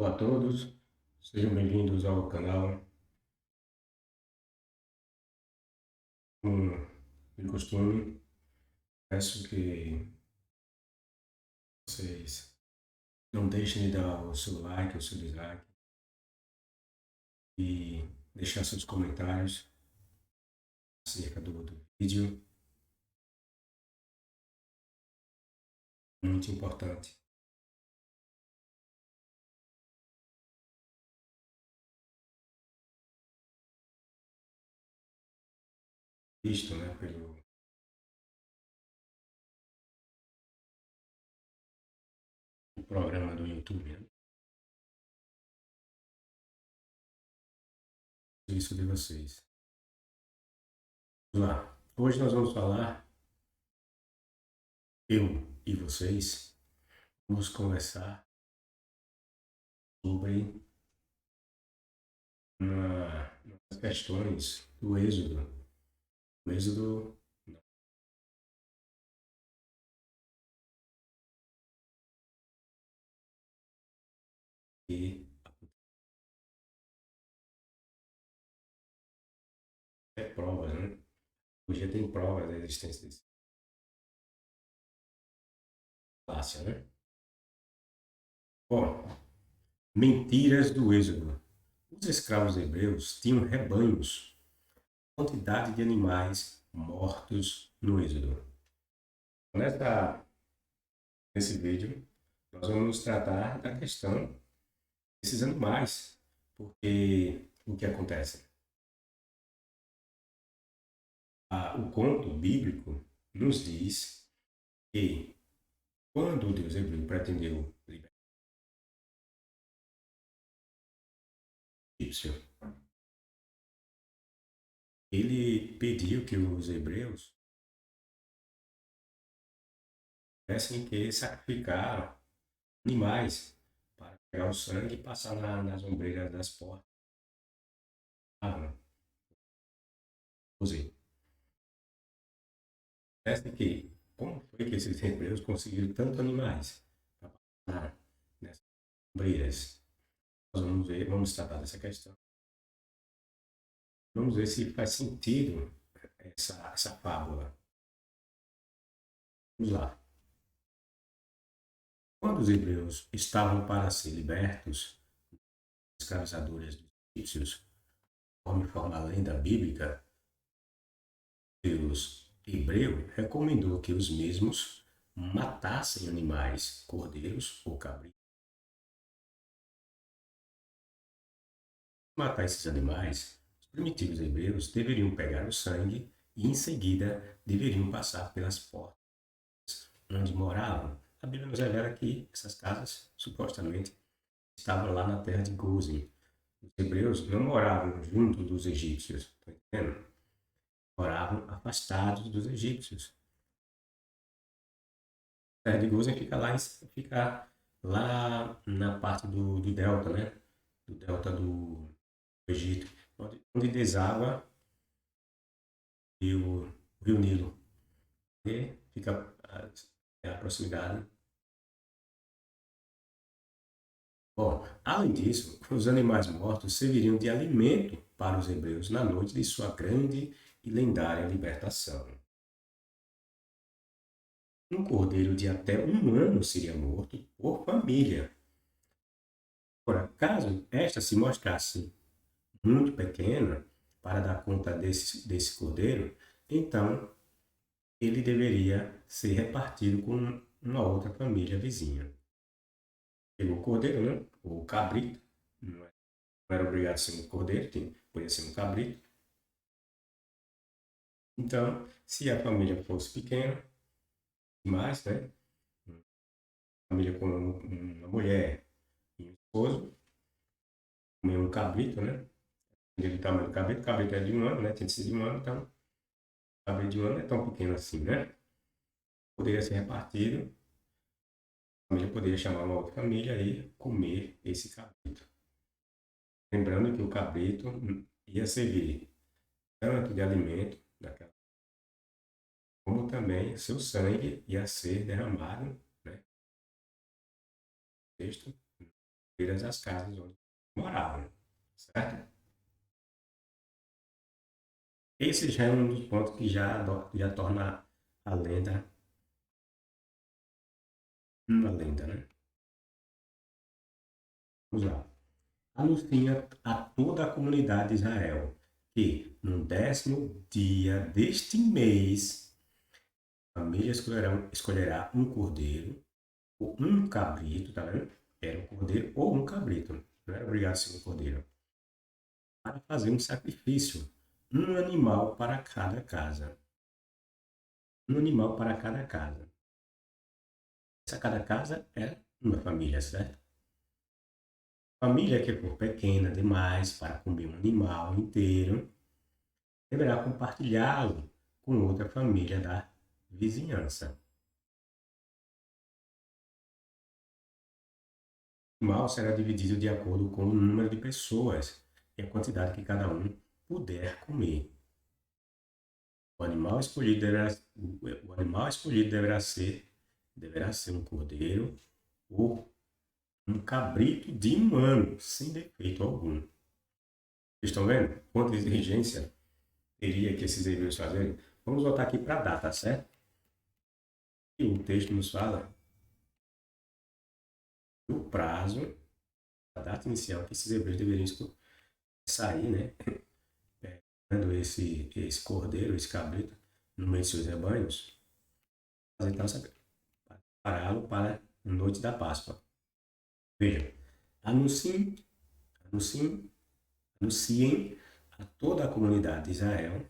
Olá a todos, sejam bem-vindos ao canal. Como de costume, peço que vocês não deixem de dar o seu like, o seu dislike e deixar seus comentários acerca do vídeo, muito importante. Visto, né, pelo programa do YouTube, né? Isso de vocês. Vamos lá. Hoje nós vamos falar, eu e vocês, vamos conversar sobre umas questões do Êxodo. O Êxodo que é prova, né? Hoje tem prova da existência desse falácia, né? Bom, mentiras do Êxodo. Os escravos hebreus tinham rebanhos, quantidade de animais mortos no Êxodo. Nesse vídeo, nós vamos tratar da questão desses animais, porque o que acontece? O conto bíblico nos diz que quando o Deus hebreu pretendeu libertar o egípcio, ele pediu que os hebreus tivessem que sacrificar animais para pegar o sangue e passar nas ombreiras das portas. Ah, usei. Parece que, como foi que esses hebreus conseguiram tantos animais para passar nessas ombreiras? Nós vamos ver, vamos tratar dessa questão. Vamos ver se faz sentido essa fábula. Vamos lá. Quando os hebreus estavam para ser libertos das escravizaduras dos egípcios, conforme forma a lenda bíblica, Deus hebreu recomendou que os mesmos matassem animais, cordeiros ou cabritos. Para matar esses animais, os primitivos hebreus deveriam pegar o sangue e, em seguida, deveriam passar pelas portas onde moravam. A Bíblia nos revela que essas casas, supostamente, estavam lá na terra de Gozem. Os hebreus não moravam junto dos egípcios, tá entendendo? Moravam afastados dos egípcios. A terra de Gozem fica lá na parte do delta, né? Do delta do Egito, onde desaba o rio Nilo. E fica a proximidade. Bom, além disso, os animais mortos serviriam de alimento para os hebreus na noite de sua grande e lendária libertação. Um cordeiro de até 1 ano seria morto por família. Ora, caso esta se mostrasse muito pequena para dar conta desse cordeiro, então ele deveria ser repartido com uma outra família vizinha. Pegou o cordeiro, né? O cabrito, não era obrigado a ser um cordeiro, podia ser um cabrito. Então, se a família fosse pequena, demais, né? Família com uma mulher e um esposo, comer um cabrito, né? Dependendo do tamanho do cabrito, o cabrito é de 1 ano, né? Tinha que ser de 1 ano, então, o cabrito de 1 ano é tão pequeno assim, né? Poderia ser repartido, a família poderia chamar uma outra família e comer esse cabrito. Lembrando que o cabrito ia servir tanto de alimento daquela, como também seu sangue ia ser derramado, né? Texto das casas onde moravam, certo? Esse já é um dos pontos que já torna a lenda uma lenda, né? Vamos lá. Anuncia a toda a comunidade de Israel que no 10º dia deste mês a família escolherá um cordeiro ou um cabrito, tá vendo? Era um cordeiro ou um cabrito, não era obrigado a ser um cordeiro, para fazer um sacrifício, um animal para cada casa. Um animal para cada casa. Essa cada casa é uma família, certo? Família que for pequena demais para comer um animal inteiro, deverá compartilhá-lo com outra família da vizinhança. O animal será dividido de acordo com o número de pessoas e a quantidade que cada um puder comer. O animal escolhido deverá ser um cordeiro ou um cabrito de um ano, sem defeito algum. Vocês estão vendo quanta exigência teria que esses hebreus fazerem? Vamos voltar aqui para a data, certo? E o texto nos fala do prazo, a data inicial que esses hebreus deveriam sair, né? Pegando esse cordeiro, esse cabrito, no meio de seus rebanhos, fazer então prepará-lo para a noite da Páscoa. Veja, anunciem, anunciem, anunciem a toda a comunidade de Israel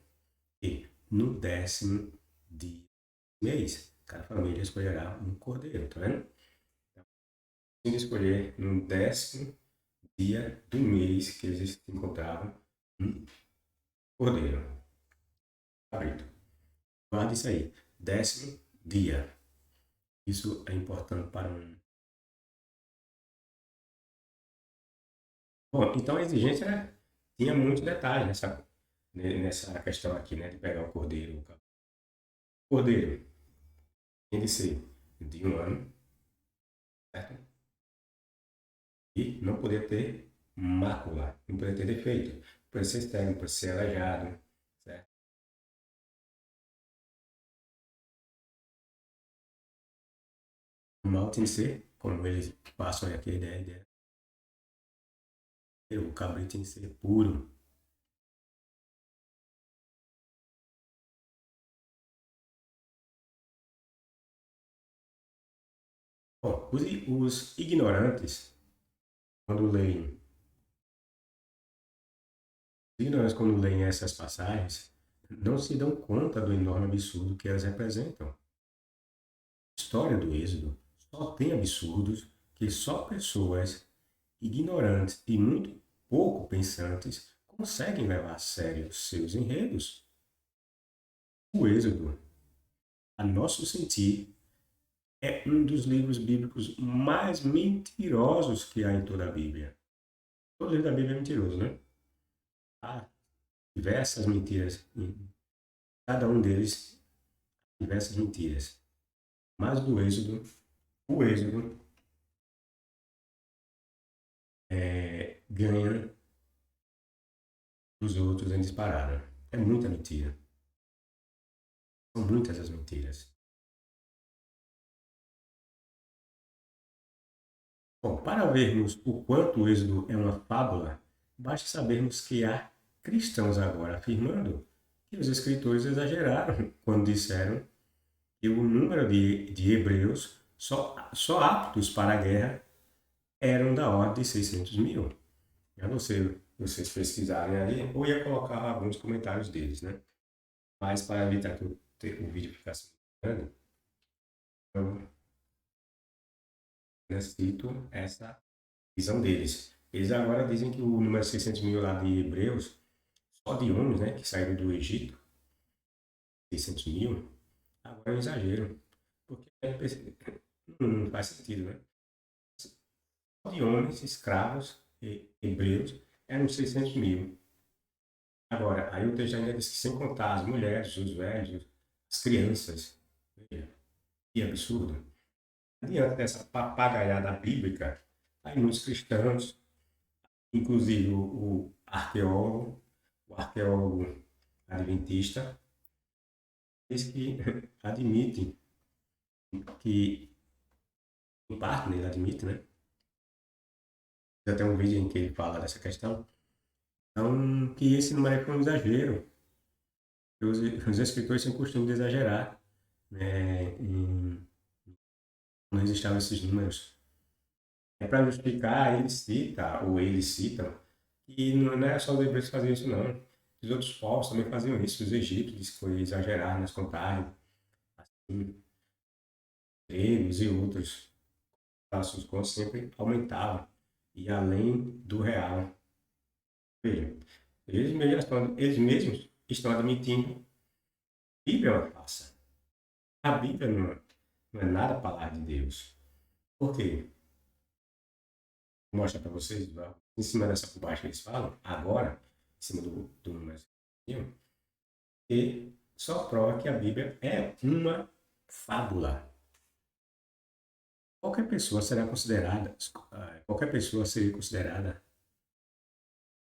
que no 10º dia do mês, cada família escolherá um cordeiro, tá vendo? Então, escolher no 10º dia do mês que eles se encontravam um cordeiro, cabrito. Guarda isso aí, 10º dia. Isso é importante para um. Bom, então a exigência tinha muitos detalhes nessa questão aqui, né, de pegar o cordeiro. O cordeiro tem de ser de um ano, certo? E não poder ter mácula, não poder ter defeito. Não pode ser externo, não pode ser aleijado, certo? O mal tem de ser, como eles passam aqui a ideia, o cabrito tem de ser puro. Bom, os ignorantes, quando leem, quando leem essas passagens, não se dão conta do enorme absurdo que elas representam. A história do Êxodo só tem absurdos que só pessoas ignorantes e muito pouco pensantes conseguem levar a sério seus enredos. O Êxodo, a nosso sentir, é um dos livros bíblicos mais mentirosos que há em toda a Bíblia. Todo livro da Bíblia é mentiroso, né? Há diversas mentiras em cada um deles, diversas mentiras. Mas o Êxodo ganha dos outros em disparada. É muita mentira. São muitas as mentiras. Bom, para vermos o quanto o Êxodo é uma fábula, basta sabermos que há cristãos agora afirmando que os escritores exageraram quando disseram que o número de hebreus só aptos para a guerra eram da ordem de 600 mil. Já vocês pesquisarem ali, ou ia colocar alguns comentários deles, né? Mas para evitar que o vídeo ficasse grande, eu cito essa visão deles. Eles agora dizem que o número 600 mil lá de hebreus, só de homens, né, que saíram do Egito, 600 mil, agora é um exagero. Porque não faz sentido, né? Só de homens, escravos, hebreus, eram 600 mil. Agora, aí o texto ainda diz que sem contar as mulheres, os velhos, as crianças. Veja, que absurdo. Diante dessa papagaiada bíblica, Aí muitos cristãos, inclusive o arqueólogo adventista, diz que admite que, em parte, né, ele admite, né? Já tem um vídeo em que ele fala dessa questão. Então, que esse número é um exagero. Os escritores têm o costume de exagerar, né, quando registravam esses números. É para justificar, ele cita, ou eles citam, que não é só os hebreus que faziam isso, não. Os outros povos também faziam isso. Os egípcios, disse que foi exagerar nas contagens, assim, gregos e outros. Os contos sempre aumentavam, e além do real. Veja, eles mesmos estão admitindo que a Bíblia é uma farsa. A Bíblia não é nada a palavra de Deus. Por quê? Vou mostrar para vocês, em cima dessa bobagem que eles falam, agora, em cima do número, e só prova que a Bíblia é uma fábula. Qualquer pessoa seria considerada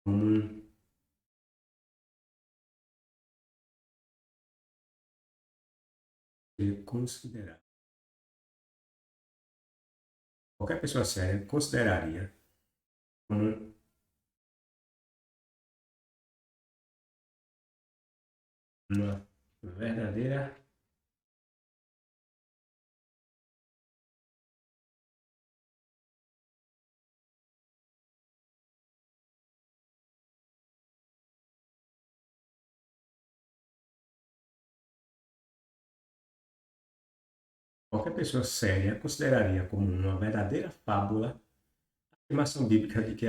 como considerada. Qualquer pessoa séria consideraria como uma verdadeira. Qualquer pessoa séria consideraria como uma verdadeira fábula a afirmação bíblica de que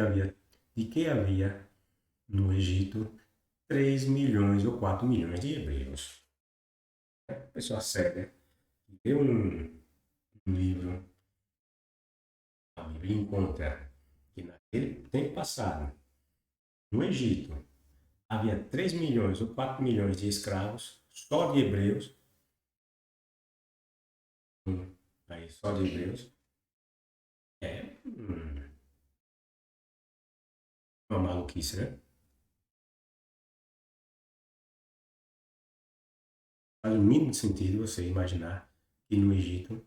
havia no Egito 3 milhões ou 4 milhões de hebreus. Pessoa séria lê um livro, a Bíblia, encontra que naquele tempo passado, no Egito, havia 3 milhões ou 4 milhões de escravos, só de hebreus, aí só de hebreus, é uma maluquice, né? Faz o mínimo sentido você imaginar que no Egito,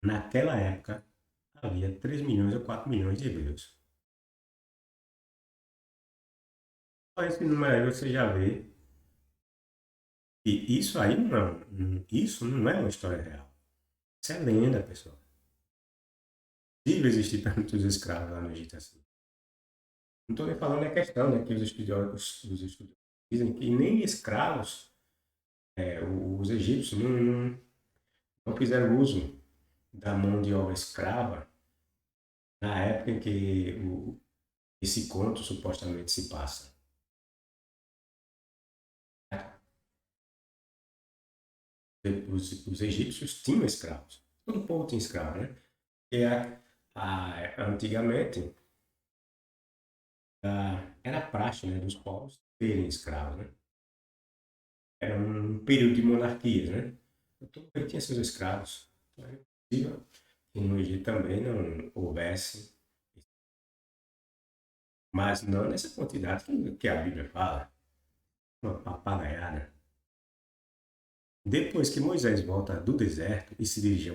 naquela época, havia 3 milhões ou 4 milhões de hebreus. Só esse número aí você já vê que isso não é uma história real. Isso é lenda, pessoal. Possível existir tantos escravos lá no Egito assim. Não estou nem falando da questão, né, que os estudiosos dizem que nem escravos, os egípcios não fizeram uso da mão de obra escrava na época em que esse conto supostamente se passa. Os egípcios tinham escravos. Todo povo tinha escravo, né? E antigamente era praxe, né, dos povos terem escravos, né? Era um período de monarquia, né? Então, ele tinha seus escravos. Então, é possível que no Egito também não houvesse, mas não nessa quantidade que a Bíblia fala, uma papagaiada. Depois que Moisés volta do deserto e se dirige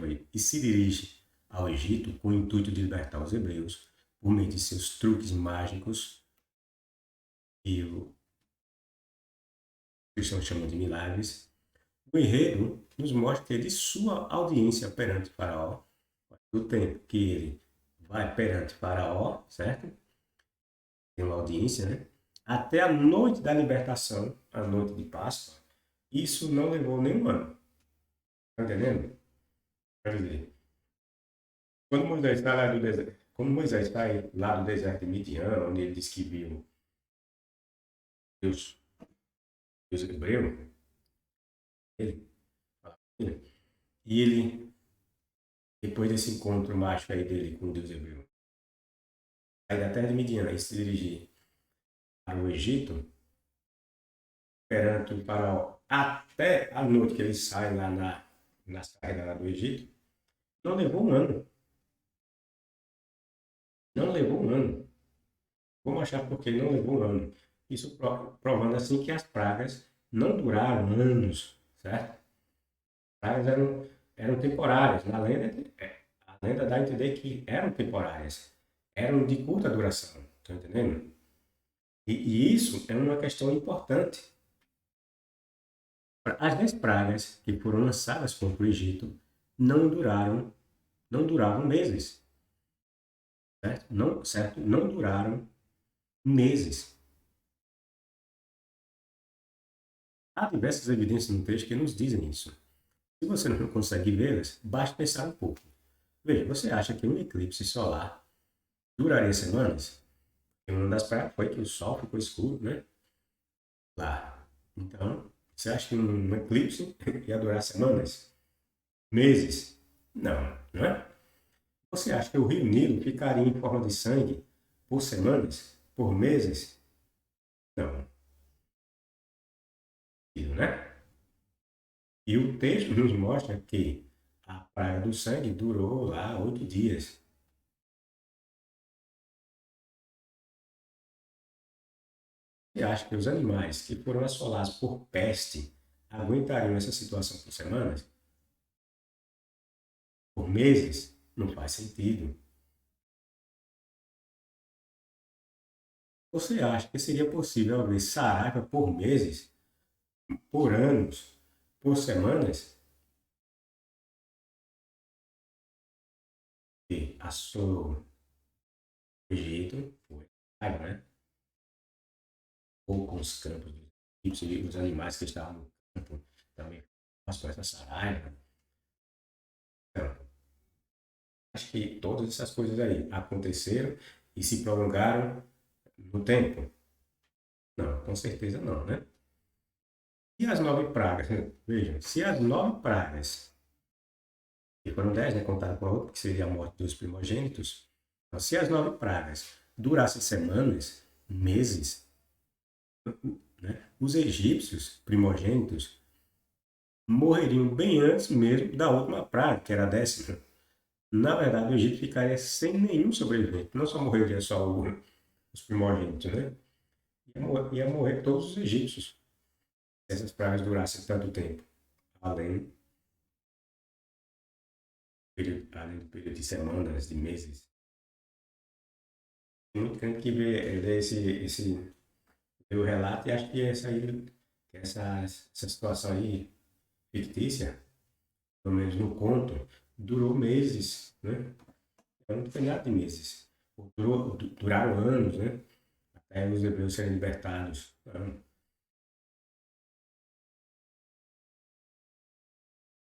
ao Egito com o intuito de libertar os hebreus por meio de seus truques mágicos e o cristãos chamam de milagres, o enredo nos mostra que de sua audiência perante Faraó, do tempo que ele vai perante Faraó, certo? Tem uma audiência, né? Até a noite da libertação, a noite de Páscoa, isso não levou nenhum ano. Está entendendo? Quer dizer, quando Moisés está lá do deserto de Midian, onde ele diz que viu Deus, Deus hebreu, ele, e ele, depois desse encontro mágico aí dele com Deus hebreu, sai da terra de Midian e se dirigir para o Egito, perante o faraó, até a noite que ele sai lá na saída lá do Egito, não levou um ano. não levou um ano. Vamos achar porque não levou um ano. Isso provando assim que as pragas não duraram anos, certo? As pragas eram temporárias. A lenda dá a entender que eram temporárias. Eram de curta duração. Estão entendendo? E isso é uma questão importante. As 10 pragas que foram lançadas contra o Egito não duraram, não duravam meses, certo? Não duraram meses. Há diversas evidências no texto que nos dizem isso. Se você não consegue vê-las, basta pensar um pouco. Veja, você acha que um eclipse solar duraria semanas? E uma das pragas foi que o Sol ficou escuro, né? Lá. Então, você acha que um eclipse ia durar semanas? Meses? Não, não é? Você acha que o rio Nilo ficaria em forma de sangue por semanas? Por meses? Não, né? E o texto nos mostra que a praga do sangue durou lá 8 dias. Você acha que os animais que foram assolados por peste aguentariam essa situação por semanas? Por meses? Não faz sentido. Você acha que seria possível haver saraiva por meses, por anos, por semanas? E assolou o Egito, foi saraiva, né? Ou com os campos dos egípcios e os animais que estavam no campo também passou essa saraiva. Então, acho que todas essas coisas aí aconteceram e se prolongaram no tempo? Não, com certeza não, né? E as 9 pragas? Vejam, se as 9 pragas, e foram 10, né, contado com a outra, que seria a morte dos primogênitos, então, se as 9 pragas durassem semanas, meses, né, os egípcios primogênitos morreriam bem antes mesmo da última praga, que era a 10ª. Na verdade, o Egito ficaria sem nenhum sobrevivente. Não só morreria só os primogênitos, né? Ia morrer todos os egípcios se essas pragas durassem tanto tempo. Além além do período de semanas, de meses. Tem muito crente que vê vê o relato e acha que essa situação aí fictícia, pelo menos no conto, durou meses, né? Então, não foi nada de meses. Duraram anos, né? Até os hebreus serem libertados. Então,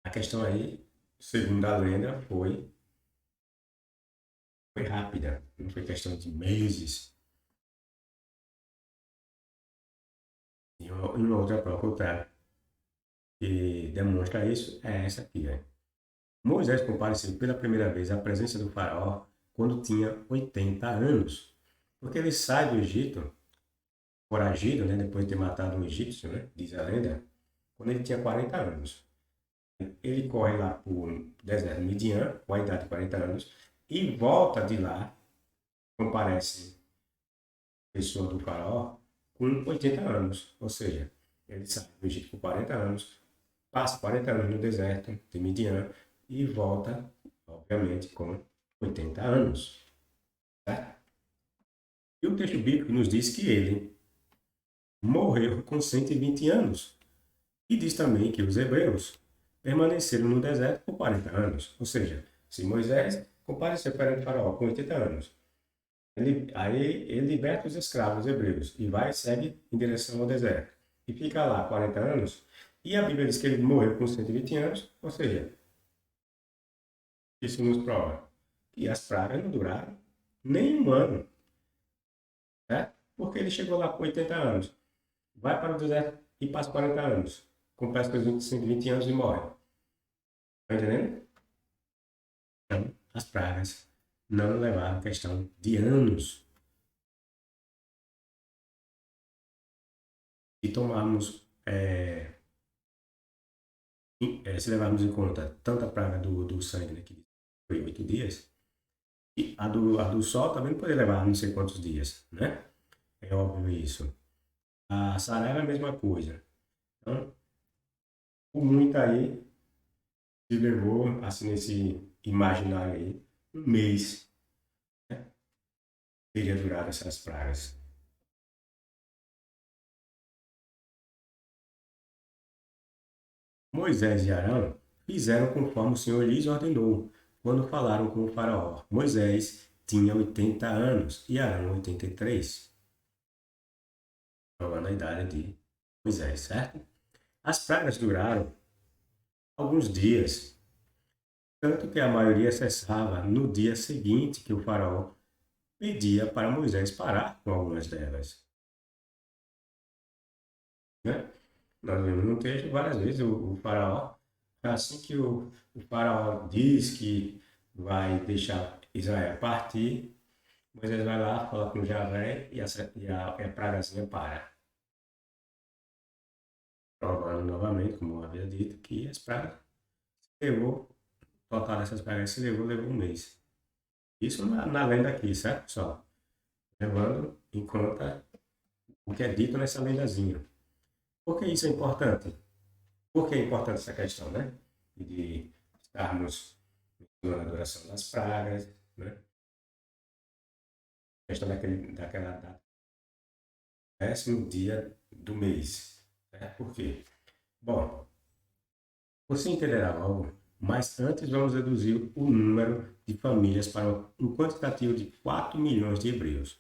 a questão aí, segundo a lenda, foi rápida. Não foi questão de meses. E uma outra prova contrária que demonstra isso é essa aqui, né? Moisés compareceu pela primeira vez à presença do faraó quando tinha 80 anos, porque ele sai do Egito, foragido, né, depois de ter matado um egípcio, né, diz a lenda, quando ele tinha 40 anos. Ele corre lá para o deserto de Midian, com a idade de 40 anos, e volta de lá, comparece a pessoa do faraó, com 80 anos. Ou seja, ele sai do Egito com 40 anos, passa 40 anos no deserto de Midian e volta, obviamente, com 80 anos. Certo? E o texto bíblico nos diz que ele morreu com 120 anos. E diz também que os hebreus permaneceram no deserto por 40 anos. Ou seja, se Moisés compareceu perante o faraó com 80 anos, aí ele liberta os escravos hebreus e vai e segue em direção ao deserto. E fica lá 40 anos. E a Bíblia diz que ele morreu com 120 anos, ou seja, isso nos prova que as pragas não duraram nem um ano, né? Porque ele chegou lá com 80 anos, vai para o deserto e passa 40 anos, completa os 120 anos e morre. Está entendendo? Então, as pragas não levaram questão de anos. E tomarmos, se levarmos em conta tanto a praga do sangue, né, que foi 8 dias, E a do Sol também pode levar não sei quantos dias, né? É óbvio isso. A Saraiva é a mesma coisa. Então, por muito aí, se levou, assim, nesse imaginário aí, um mês, né? Teria durado essas pragas. Moisés e Arão fizeram conforme o Senhor lhes ordenou, quando falaram com o faraó. Moisés tinha 80 anos e Arão 83, provando a idade de Moisés, certo? As pragas duraram alguns dias, tanto que a maioria cessava no dia seguinte que o faraó pedia para Moisés parar com algumas delas, né? Nós vemos no texto várias vezes o faraó, assim que o faraó diz que vai deixar Israel partir, Moisés vai lá, fala com Javé e a pragazinha para. Provando novamente, como eu havia dito, que as pragas levou, o total dessas pragas se levou um mês. Isso na lenda aqui, certo, pessoal? Levando em conta o que é dito nessa lendazinha. Por que isso é importante? Por que é importante essa questão, né? De estarmos na adoração das pragas, né? A questão daquela data, 10º dia do mês. Certo? Por quê? Bom, você entenderá logo, mas antes vamos reduzir o número de famílias para um quantitativo de 4 milhões de hebreus.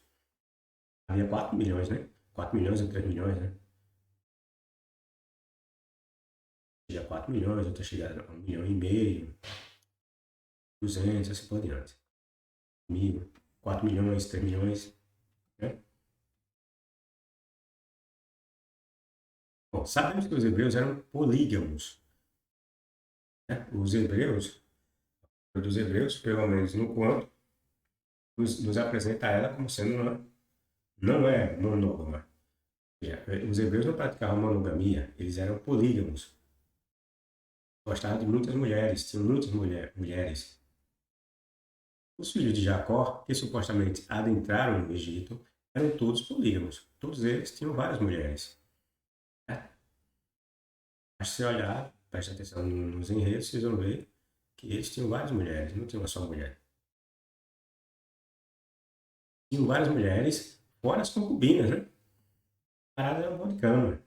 Havia 4 milhões, né? 4 milhões ou 3 milhões, né? Já 4 milhões, outras chegaram a 1,5 milhão, 200, assim por diante. 4 milhões, 3 milhões, né? Bom, sabemos que os hebreus eram polígamos, né? Os hebreus, dos hebreus, pelo menos no quanto, nos apresenta ela como sendo não é monógama. Os hebreus não praticavam monogamia, eles eram polígamos. Gostavam de muitas mulheres, tinham muitas mulheres. Os filhos de Jacó, que supostamente adentraram no Egito, eram todos polígamos. Todos eles tinham várias mulheres. Né? Mas se olhar, preste atenção nos enredos, vocês vão ver que eles tinham várias mulheres, não tinham uma só mulher. Tinham várias mulheres, fora as concubinas, né? Parada era um de cama.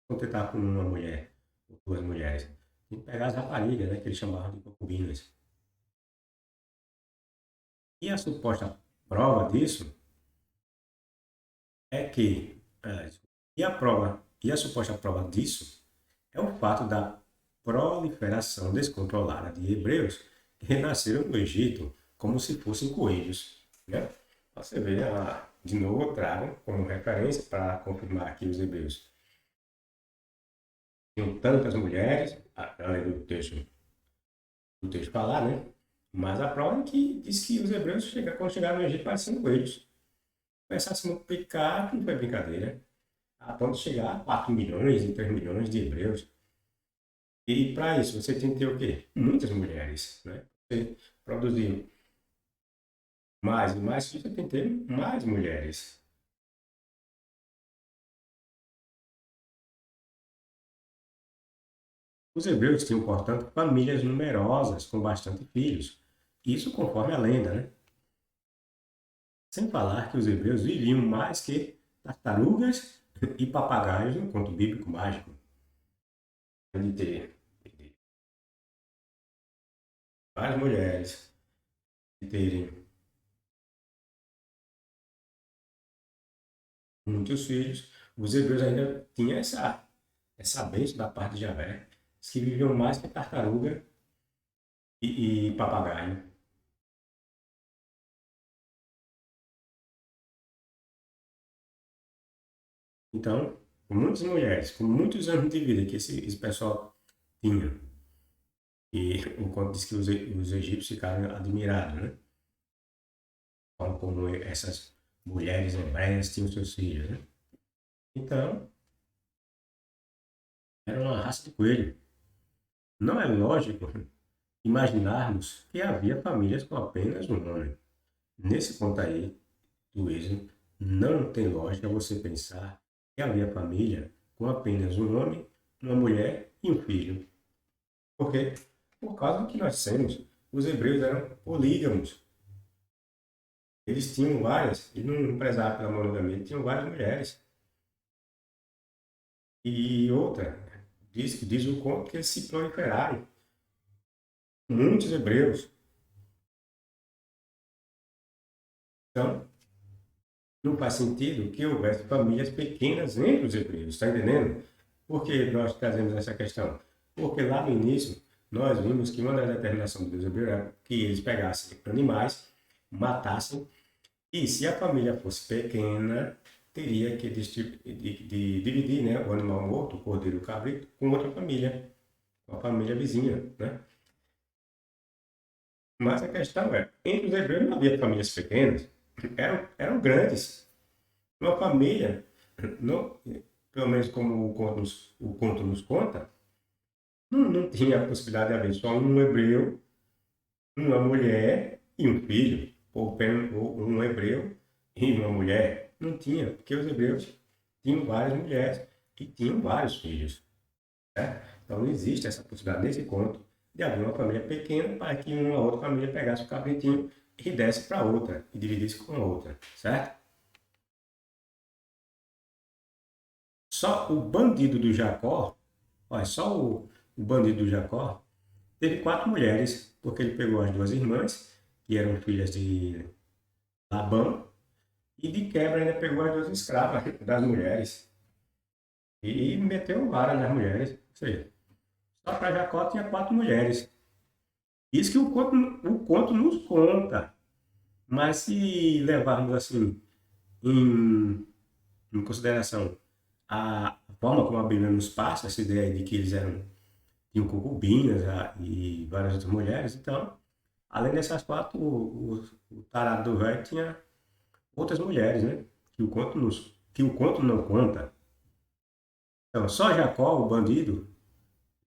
Quando você com uma mulher, ou duas mulheres, tem que pegar as raparigas, né? Que eles chamavam de concubinas. E a suposta prova disso é que, e a suposta prova disso é o fato da proliferação descontrolada de hebreus que nasceram no Egito como se fossem coelhos, né? Você vê, de novo, eu trago como referência para confirmar que os hebreus tinham tantas mulheres, além do texto falar, né? Mas a prova é que diz que os hebreus, quando chegaram no Egito, pareciam coelhos. Começaram a se multiplicar, que não foi brincadeira, a ponto de chegar a 4 milhões e 3 milhões de hebreus. E para isso, você tem que ter o quê? Muitas mulheres, né? Você produzir mais e mais, você tem que ter mais mulheres. Os hebreus tinham, portanto, famílias numerosas, com bastante filhos. Isso conforme a lenda, né? Sem falar que os hebreus viviam mais que tartarugas e papagaios no conto bíblico mágico. De ter várias mulheres, de terem muitos filhos, os hebreus ainda tinham essa bênção da parte de Javé, que viviam mais que tartaruga e papagaio. Então, com muitas mulheres, com muitos anos de vida que esse pessoal tinha, e o conto diz que os egípcios ficaram admirados, né? Como essas mulheres hebreias tinham seus filhos, né? Então, era uma raça de coelho. Não é lógico imaginarmos que havia famílias com apenas um homem. Nesse ponto aí do Êxodo, não tem lógica você pensar que havia família com apenas um homem, uma mulher e um filho. Por quê? Por causa do que nós temos. Os hebreus eram polígamos. Eles tinham várias, e não prezavam pela monogamia, tinham várias mulheres. E outra, diz o conto que eles se proliferaram. Muitos hebreus. Então, não faz sentido que houvesse famílias pequenas entre os hebreus, está entendendo? Por que nós trazemos essa questão? Porque lá no início, nós vimos que uma das determinações dos hebreus era que eles pegassem animais, matassem, e se a família fosse pequena, teria que dividir, né, o animal morto, o cordeiro e o cabrito, com outra família, com a família vizinha, né? Mas a questão é, entre os hebreus não havia famílias pequenas, eram grandes. Uma família, não, pelo menos como o conto nos conta, não tinha a possibilidade de haver só um hebreu, uma mulher e um filho, ou um hebreu e uma mulher. Não tinha, porque os hebreus tinham várias mulheres e tinham vários filhos. Certo? Então não existe essa possibilidade nesse conto de haver uma família pequena para que uma outra família pegasse o cabritinho e desse para outra e dividisse com a outra, certo? Só o bandido do Jacó, olha, só o bandido do Jacó teve 4 mulheres, porque ele pegou as 2 irmãs, que eram filhas de Labão, e de quebra ainda pegou as 2 escravas das mulheres e meteu vara nas mulheres. Ou seja, só para Jacó tinha 4 mulheres. Isso que o conto nos conta. Mas se levarmos assim em consideração a forma como a Bíblia nos passa, essa ideia de que eles tinham concubinas e várias outras mulheres, então, além dessas 4, o tarado do velho tinha outras mulheres, né? Que o conto não conta. Então, só Jacó, o bandido,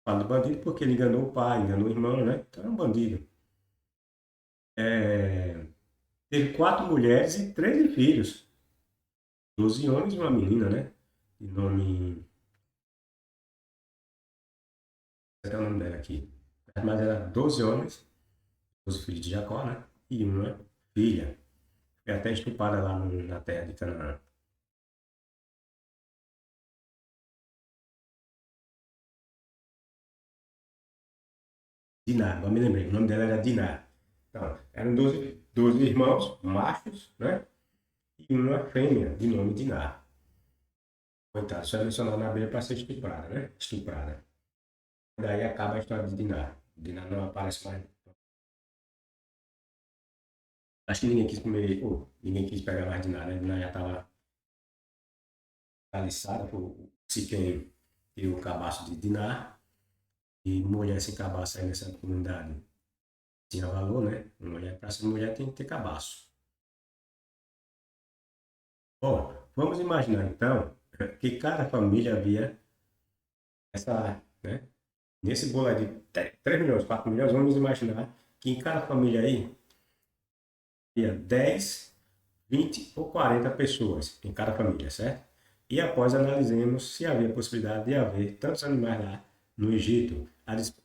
fala do bandido porque ele enganou o pai, enganou o irmão, né? Então é um bandido. Teve 4 mulheres e 13 filhos. 12 homens e uma menina, né? De nome. Qual é o nome dela aqui? Mas era 12 homens, 12 filhos de Jacó, né? E uma filha. Foi até estuprada lá na terra de Canaã. Dinar, agora me lembrei. O nome dela era Dinar. Então, eram 12 irmãos, machos, né? E uma fêmea, de nome Dinar. Coitado, só é mencionado na Bíblia para ser estuprada, né? Estuprada. Daí acaba a história de Dinar. Dinar não aparece mais. Acho que ninguém quis comer, ninguém quis pegar mais Dinar, né? Dinar já estava aliçada por Siquém e o cabaço de Dinar. E mulher sem cabaço aí nessa comunidade tinha valor, né? Mulher, para ser mulher tem que ter cabaço. Bom, vamos imaginar então que cada família havia essa, né? Nesse bolo aí de 3 milhões, 4 milhões, vamos imaginar que em cada família aí havia 10, 20 ou 40 pessoas em cada família, certo? E após analisemos se havia possibilidade de haver tantos animais lá no Egito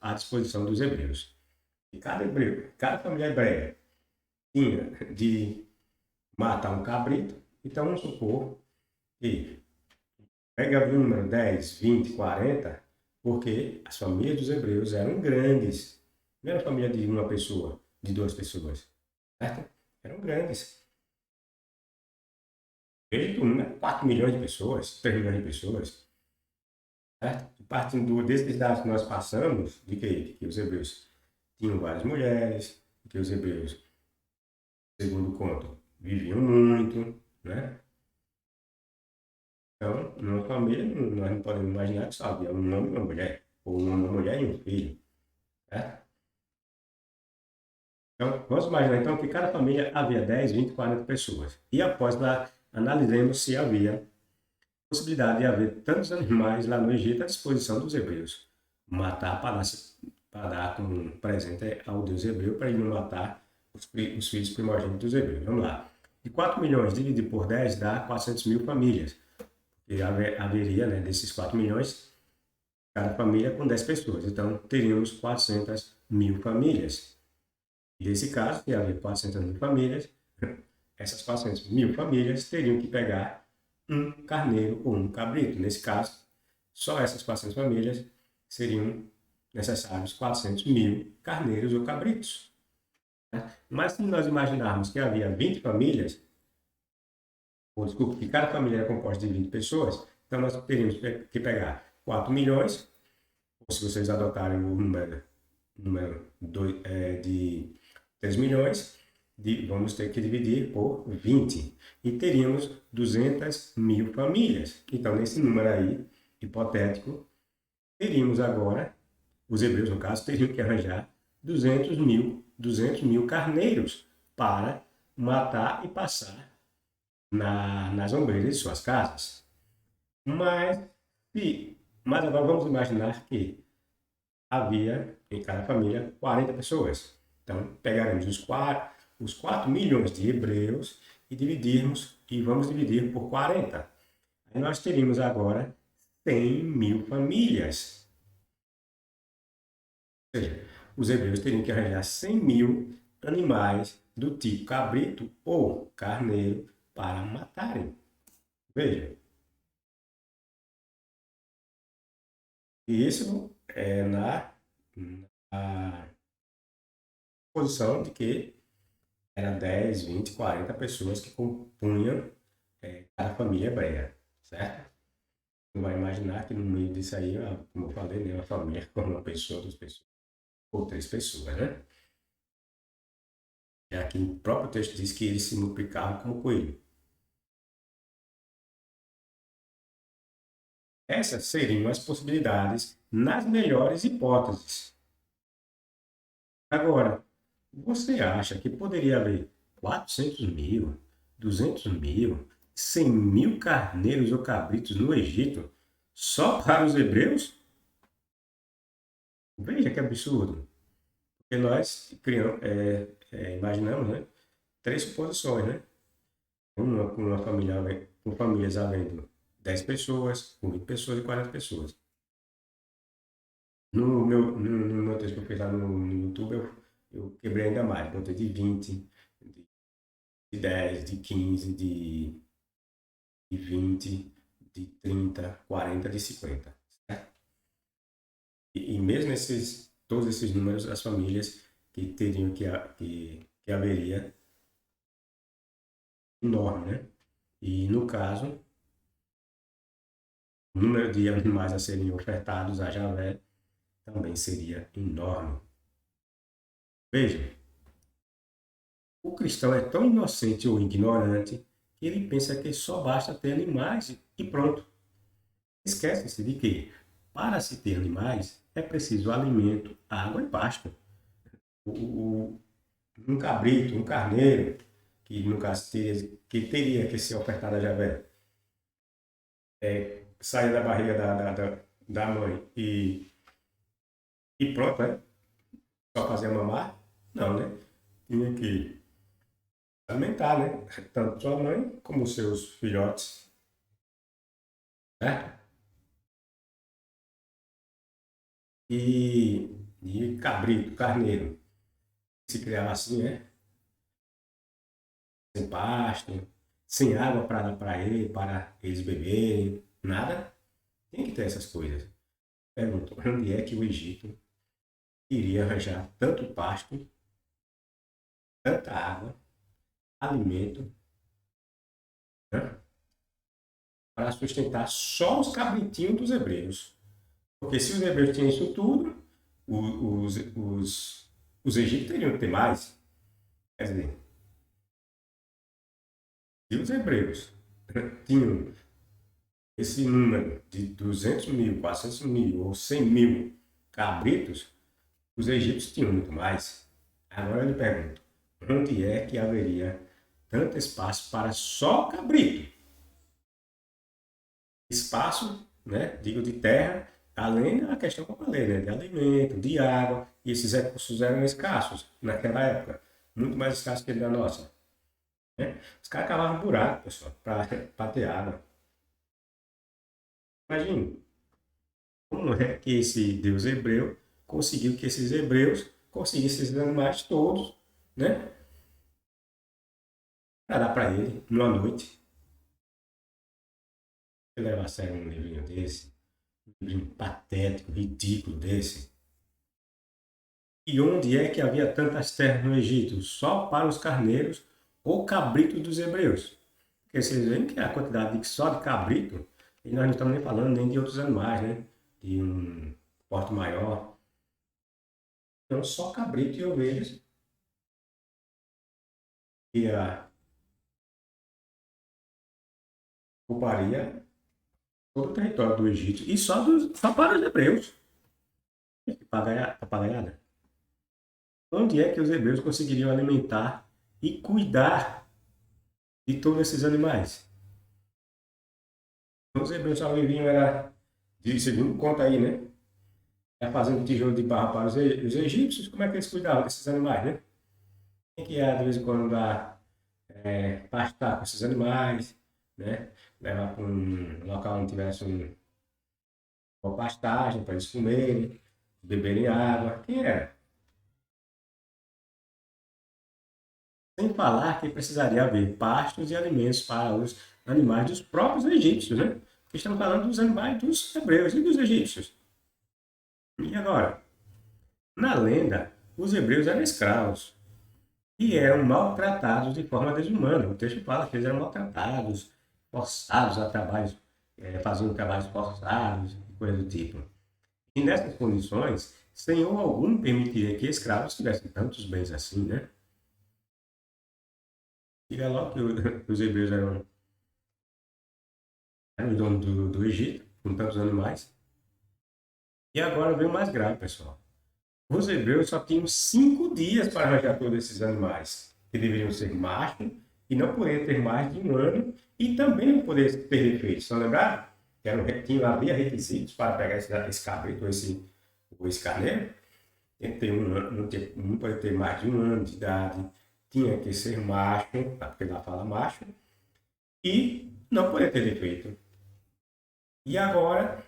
à disposição dos hebreus. E cada hebreu, cada família hebreia tinha de matar um cabrito, então vamos supor que pega o número 10, 20, 40, porque as famílias dos hebreus eram grandes. Não era família de uma pessoa, de 2 pessoas, certo? Eram grandes. Veja que o número é 4 milhões de pessoas, 3 milhões de pessoas, certo? Partindo desses dados que nós passamos, de que os hebreus tinham várias mulheres, que os hebreus, segundo o conto, viviam muito, né? Então, numa família, nós não podemos imaginar que só havia um homem e uma mulher, ou uma mulher e um filho, certo? Então, vamos imaginar então que cada família havia 10, 20, 40 pessoas. E após lá, analisemos se havia possibilidade de haver tantos animais lá no Egito à disposição dos hebreus. Matar para dar como um presente ao Deus hebreu, para ele não matar os filhos primogênitos dos hebreus. Vamos lá. De 4 milhões dividido por 10 dá 400 mil famílias. E haveria, né, desses 4 milhões, cada família com 10 pessoas. Então, teríamos 400 mil famílias. E nesse caso, que havia 400 mil famílias, essas 400 mil famílias teriam que pegar um carneiro ou um cabrito. Nesse caso, só essas 400 famílias seriam necessários 400 mil carneiros ou cabritos. Mas se nós imaginarmos que havia 20 famílias, ou desculpa, que cada família era composta de 20 pessoas, então nós teríamos que pegar 4 milhões, ou se vocês adotarem o número de 3 milhões, vamos ter que dividir por 20. E teríamos 200 mil famílias. Então, nesse número aí, hipotético, teríamos agora, os hebreus, no caso, teriam que arranjar 200 mil carneiros para matar e passar nas ombreiras de suas casas. Mas agora vamos imaginar que havia em cada família 40 pessoas. Então, pegaremos os 4 milhões de hebreus e vamos dividir por 40. Aí nós teríamos agora 100 mil famílias. Ou seja, os hebreus teriam que arranjar 100 mil animais do tipo cabrito ou carneiro para matarem. Veja. Isso é na posição de que era 10, 20, 40 pessoas que compunham cada família hebreia, certo? Não vai imaginar que no meio disso aí, como eu falei, né, uma família com uma pessoa, 2 pessoas, ou 3 pessoas, né? Aqui o próprio texto diz que eles se multiplicavam como coelho. Essas seriam as possibilidades nas melhores hipóteses. Agora, você acha que poderia haver 400 mil, 200 mil, 100 mil carneiros ou cabritos no Egito só para os hebreus? Veja que absurdo. Porque nós imaginamos, né, 3 suposições, né? Uma com uma família, com famílias havendo 10 pessoas, com 20 pessoas e 40 pessoas. No meu texto que eu fiz lá no YouTube, eu quebrei ainda mais. Botei de 20, de 10, de 15, de 20, de 30, 40, de 50. Certo? E mesmo todos esses números, as famílias que teriam que haveria enorme, né? E no caso, o número de animais a serem ofertados a Javé também seria enorme. Veja, o cristão é tão inocente ou ignorante que ele pensa que só basta ter animais e pronto. Esquece-se de que, para se ter animais, é preciso alimento, água e pasto. Um cabrito, um carneiro, que no caso teria que ser ofertado a Javé, sair da barriga da mãe e pronto, né? Só fazer mamar? Não, né? Tinha que alimentar, né? Tanto sua mãe como seus filhotes, né? E cabrito, carneiro, se criava assim, né? Sem pasto, sem água para dar para eles beberem, nada. Tem que ter essas coisas. Pergunto, onde é que o Egito iria arranjar tanto pasto, tanta água, alimento, né? Para sustentar só os cabritinhos dos hebreus? Porque se os hebreus tinham isso tudo, os egípcios teriam que ter mais. Quer dizer, se os hebreus tinham esse número de 200 mil, 400 mil ou 100 mil cabritos, os egípcios tinham muito mais. Agora eu lhe pergunto, onde é que haveria tanto espaço para só cabrito? Espaço, né, digo de terra, Além da questão que eu falei, né? De alimento, de água, e esses recursos eram escassos naquela época, muito mais escassos que da nossa, né? Os caras cavavam buraco, pessoal, para ter água. Imagine como é que esse Deus hebreu conseguiu que esses hebreus conseguissem esses animais todos, né? Para dar para ele numa noite. Você leva a sério um livrinho desse, um livrinho patético, ridículo desse. E onde é que havia tantas terras no Egito? Só para os carneiros ou cabritos dos hebreus. Porque vocês veem que a quantidade só de cabrito, e nós não estamos nem falando nem de outros animais, né? De um porte maior. Então, só cabrito e ovelhas que ocuparia todo o território do Egito. E só para os hebreus. Papagaiada. Onde é que os hebreus conseguiriam alimentar e cuidar de todos esses animais? Então, os hebreus só viviam, era, segundo conta aí, né? Era fazendo tijolo de barro para os egípcios. Como é que eles cuidavam desses animais, né? Tem que ir, de vez em quando, dar, pastar com esses animais, né? Levar para um local onde tivesse uma pastagem para eles comerem, beberem água. Quem era? Sem falar que precisaria haver pastos e alimentos para os animais dos próprios egípcios, né? Porque estamos falando dos animais dos hebreus e dos egípcios. E agora? Na lenda, os hebreus eram escravos e eram maltratados de forma desumana. O texto fala que eles eram maltratados, forçados a trabalhos, faziam trabalhos forçados e coisa do tipo. E nessas condições, senhor algum permitiria que escravos tivessem tantos bens assim, né? Diga logo que os hebreus eram os donos do Egito, com tantos animais. E agora vem o mais grave, pessoal. Os hebreus só tinham 5 dias para arranjar todos esses animais, que deveriam ser machos e não poderiam ter mais de um ano e também não poderiam ter defeitos. Estão lembrados? Havia requisitos para pegar esse cabrito ou esse carneiro. Tem que ter um ano, não pode ter mais de um ano de idade, tinha que ser macho, porque lá fala macho, e não poderia ter defeito. E agora,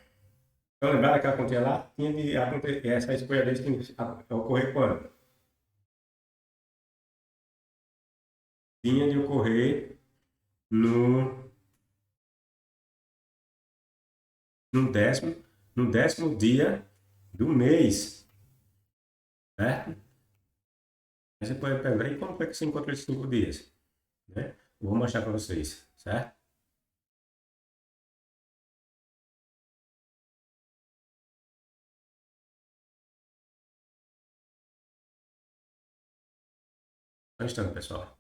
estão lembrados daquela continha lá? Tinha de acontecer, essa escolha deles tinha de ocorrer quando? Tinha de ocorrer no, no décimo, no 10º dia do mês, certo? Aí você pode perguntar, e como foi que você encontrou esses 5 dias? Né? Eu vou mostrar para vocês, certo? Só um instante, pessoal.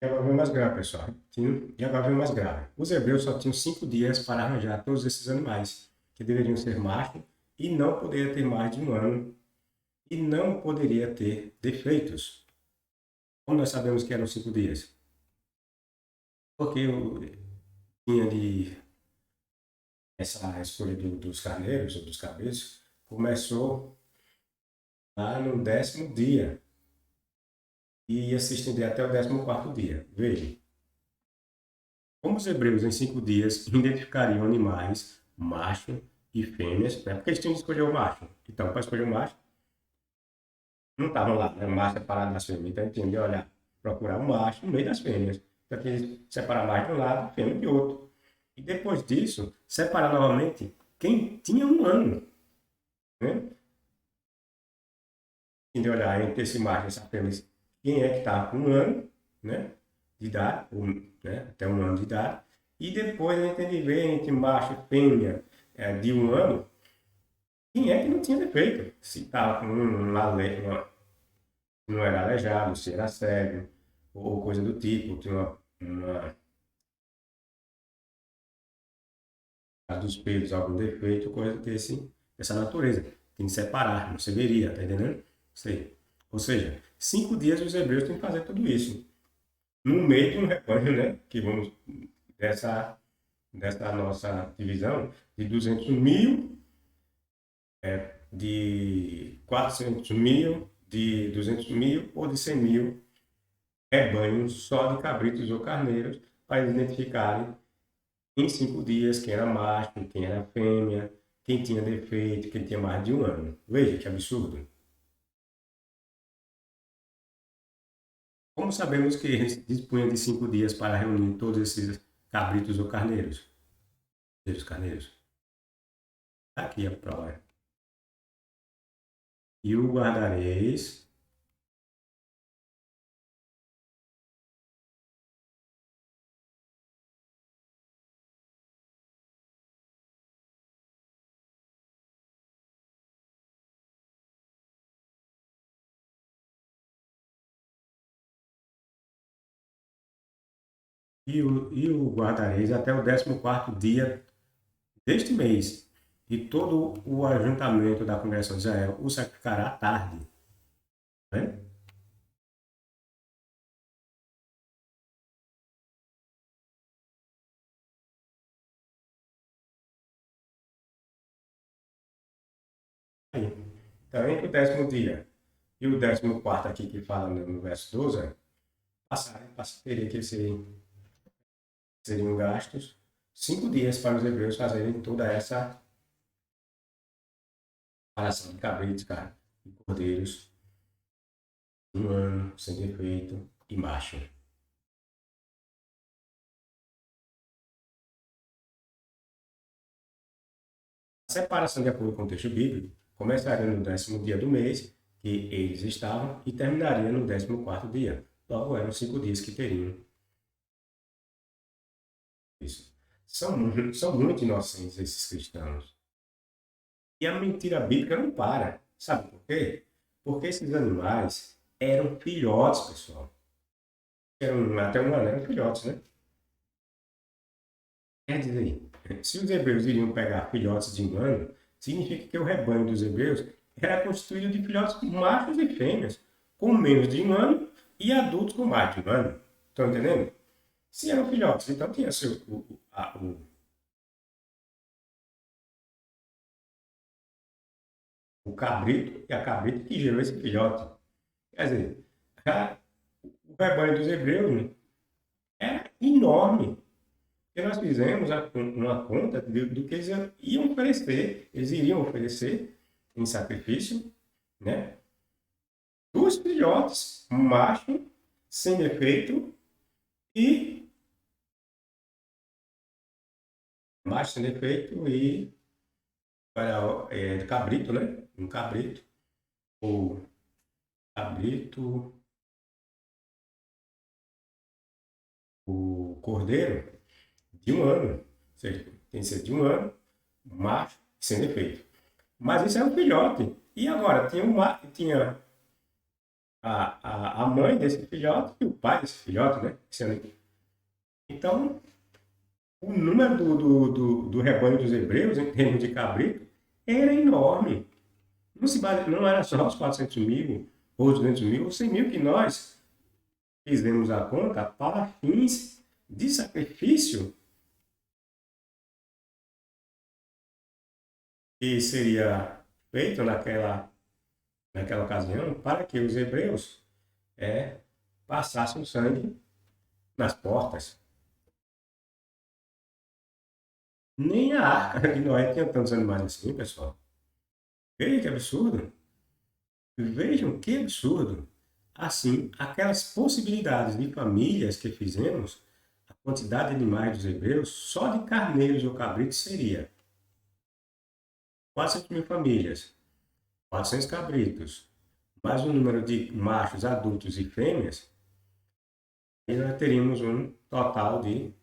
E agora vem mais grave, pessoal. E agora vem mais grave. Os hebreus só tinham 5 dias para arranjar todos esses animais, que deveriam ser machos, e não poderia ter mais de um ano, e não poderia ter defeitos. Como nós sabemos que eram 5 dias? Porque tinha de essa escolha dos carneiros ou dos cabeças começou lá no 10º dia e ia se estender até o 14º dia. Veja, como os hebreus em 5 dias identificariam animais, macho e fêmeas, né? Porque eles tinham que escolher o macho. Então, para escolher o macho, não estavam lá, né? O macho separado das fêmeas. Então, tinha de olhar, procurar o macho no meio das fêmeas. Então, tinha que separar macho de um lado, fêmea de outro. E depois disso, separar novamente quem tinha um ano, né? De olhar entre esse macho e essa fêmea, quem é que está com um ano, né, de idade, ou, né, até um ano de idade, e depois a gente tem de ver entre macho e fêmea de um ano, quem é que não tinha defeito, se estava com não era aleijado, se era cego, ou coisa do tipo, tinha dos pelos algum defeito, coisa dessa natureza. Tem que separar, não se veria, tá entendendo? Sei. Ou seja, 5 dias os hebreus têm que fazer tudo isso. No meio de um rebanho, né? Que vamos dessa nossa divisão de 200 mil, de 400 mil, de 200 mil ou de 100 mil rebanhos só de cabritos ou carneiros para identificarem em 5 dias quem era macho, quem era fêmea, quem tinha defeito, quem tinha mais de um ano. Veja que absurdo. Como sabemos que eles dispunham de 5 dias para reunir todos esses cabritos ou carneiros? Carneiros. Aqui a prova. E o guardareis, e o guardareis até o 14º dia deste mês. E todo o ajuntamento da congregação de Israel o sacrificará à tarde. Né? Aí. Então, entre o 10º dia e o 14º aqui que fala no verso 12, teria que seriam gastos 5 dias para os hebreus fazerem toda essa separação de cabritos, cara, e cordeiros, um ano, sem defeito, e macho. A separação, de acordo com o texto bíblico, começaria no 10º dia do mês que eles estavam e terminaria no 14º dia. Logo, eram 5 dias que teriam isso. São muito inocentes esses cristãos. E a mentira bíblica não para. Sabe por quê? Porque esses animais eram filhotes, pessoal. Até um ano eram filhotes, né? Quer dizer, se os hebreus iriam pegar filhotes de um ano, significa que o rebanho dos hebreus era constituído de filhotes machos e fêmeas, com menos de um ano, e adultos com mais de um ano. Estão entendendo? Se eram filhotes, então tinha o cabrito e a cabrita que gerou esse filhote. Quer dizer, o rebanho dos hebreus, né, era enorme. E nós fizemos uma conta do que eles iam oferecer. Eles iriam oferecer em sacrifício, né? Dos filhotes, macho, sem defeito, e macho sem defeito e de cabrito, né? Um cabrito, ou cabrito, o cordeiro, de um ano. Ou seja, tem que ser de um ano, macho, sem defeito. Mas isso é um filhote. E agora, tinha a mãe desse filhote e o pai desse filhote, né? Então, o número do rebanho dos hebreus, em termos de cabrito, era enorme. Não era só os 400 mil, ou 200 mil, ou 100 mil que nós fizemos a conta para fins de sacrifício, que seria feito naquela ocasião para que os hebreus é, passassem o sangue nas portas. Nem a arca de Noé tinha tantos animais assim, pessoal. Veja que absurdo. Vejam que absurdo. Assim, aquelas possibilidades de famílias que fizemos, a quantidade de animais dos hebreus, só de carneiros ou cabritos seria 400 mil famílias, 400 cabritos, mais o número de machos adultos e fêmeas, e nós teríamos um total de